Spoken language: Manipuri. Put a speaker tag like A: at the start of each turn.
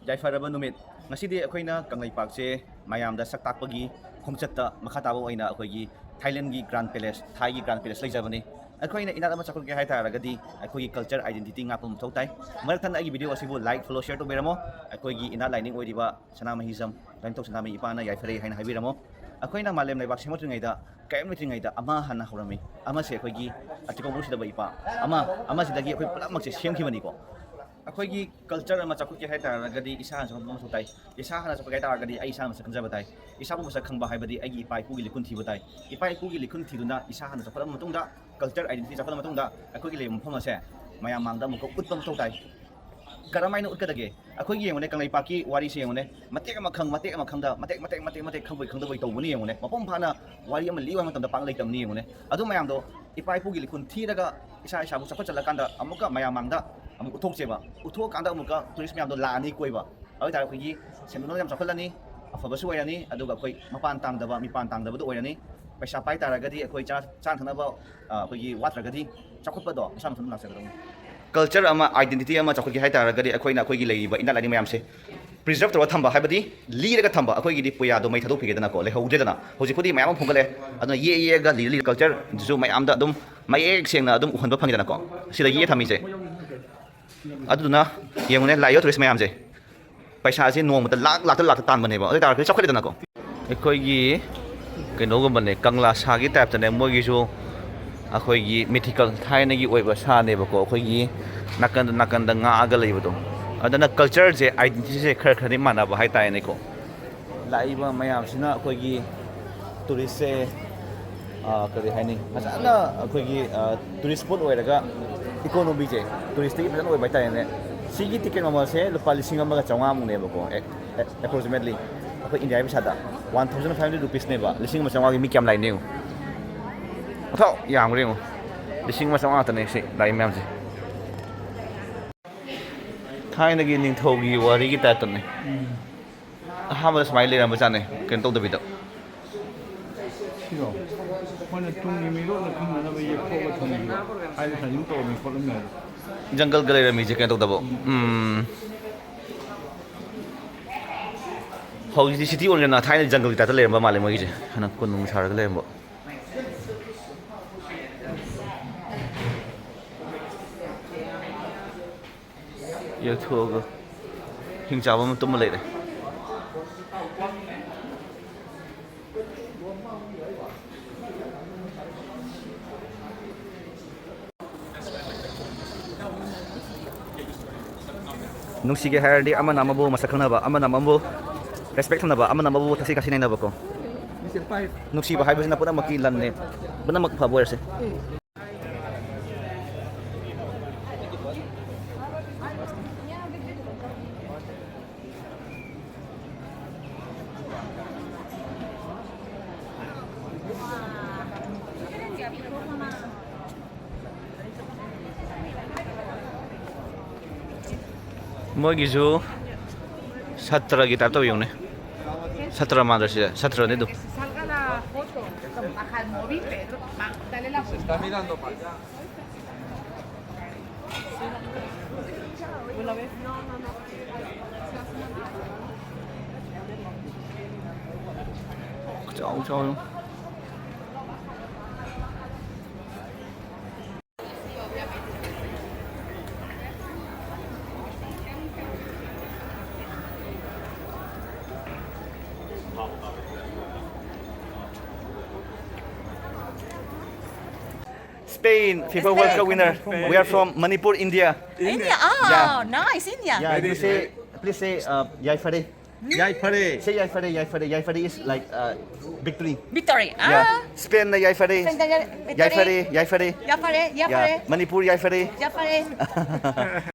A: Yaifaraban numit. Ngasidi akoina Kangleipak se mayamda saktakpagi khongchatta makhataba oina akoigi Thailand gi Grand Palace, Thai gi Grand Palace leijabani. Akoina inat ama chakul ge haitharagadi akoigi culture identity ngapum thautai. Marathan agi video asibu like, follow, share to beramo. Akoigi inat laining oidiba sanama hizam lain tok sanama ipana yaifare haina haibiramo. Akoina malem leibak semotringaida kaim mitringaida ama hana horami. Ama se akoigi atiko musida ba ipa. Ama sidagi akoi pulamak se semkhibani ko. अखोगी कल्चर अमा चाकु के हाइतारगदी इसा जम मसु ताई इसा हना चपगाय तारगदी आई इसा मसक खंजा बताई इसा बु मसक खंबा हाइबदी आई इपाई पुगी लिखुन थि बताई इपाई पुगी लिखुन थिदुना इसा हना चपला मतुंगदा कल्चर आइडेंटिटी चपला मतुंगदा अखोगी लेम फम असे मया मांगदा मुको उत्पम मसु ताई करमाइनो उटकदगे अखोगी येंगने कंगलाइपाकी वारी से येंगने मतेक अमा खंगदा मतेक खंबई खंदबई तौबनी येंगने मपम फाना वारी अमा लिवा मतंदा पांग लैतमनी येंगने अदु मयामदो इपाई पुगी लिखुन थिरगा इसा इसा बु चपच चलकांदा अमुका मया मांगदा अमुक उथोकसेबा उथोकांदा अमुका टूरिस्ट म्यामदो लानी कोइबा अबै तार अखोगी सेमनो याम चखलनी अफबसु ओयरानी अदुगा अखोई मपान तांगदबा मिपान तांगदबदो ओयरानी पैसा पाइ तारगदी अखोई चान थनबा अखोगी वात्रगदी चखपदो इसाम थन लासगदो कल्चर अमा आइडेंटिटी अमा चखुगी हाइ तारगदी अखोइना अखोगी लेइबा इना लाइनी म्यामसे प्रिजर्व तौर थंबा हाइबदी लीरगा थंबा अखोइगिदी पुयादो मै थदो फिगेदना को लेहौद्रेदना होजिखुदी म्याम फुंगले अदुना येगा ली कल्चर जु म्यामदा अदुम मयेक सेंगना अदुम उहनबा फंगिदना को सिदा ये थमीसे अदुना येंगने लायो टूरिस्ट मैमसे पैसा से नोमत लाख तानबनेबा अदु तारखे चखलेदना को अखोइगी कइनोगुमने कंगला सागी टाइपतने मोगिसु अखोइगी मिथिकल थाइनगी ओइबा सानेबको अखोइगी नाकंद ngaga लेबदो अदना कल्चर जे आइडेंटिटी से खरखरनि मानबा हाइ ताइनेको लाइबा मयामसिना अखोइगी टूरिस्ट से करी हाइनी फजना अखोइगी टूरिस्ट स्पॉट ओइरगा इकोनॉमी जे टूरिस्ट की फजन ओइबाय तायने सिगी टिकेट ममल से लुपा लिसिंग अमगा चौंगा मुनेबको एप्रोक्सीमेटली अखोइ इंडिया पैसादा 1500 रुपीस नेबा लिसिंग म चौंगा मी क्याम लाइने अथौ यामग्रेंग लिसिंग म चौंगा तने से लाइ म्याम से थाइनगी निंथौगी वारी की टाइपने हामल स्माइल लेरम बचाने केन तौदबिदा जंगल गले मीजे क्या तौदबो हौजी सिटी ओरना थाइने जंगल की टाइप लेरम माले मोगिजे हना कुनुंग सारग लेरम ये थोग हिंचाबा म तुम लेरे नुसिगे हायरदी अमन अमबो मसखनबा अमन अमबो रेस्पेक्ट थनबा अमन अमबो थसी कासी नैनबको नुसिबा हाइबसिना पुरा मकी लन्ने बना मक फबोरसे मोगिजु सत्र की टाइप तो योने सत्र मादर से सत्र ने दो चाओ चाओ Spain, FIFA World Cup winner. We are from Manipur, India.
B: India, oh,
A: Yeah.
B: nice, India.
A: Yeah, please say Yaifare.
C: Yaifare.
A: Say Yaifare. Yaifare is like victory.
B: Victory.
A: Yeah. Spain Yaifare.
B: Victory.
A: Yaifare.
B: Yafare,
A: Yeah.
B: Yafare.
A: Manipur Yaifare.
B: Yafare.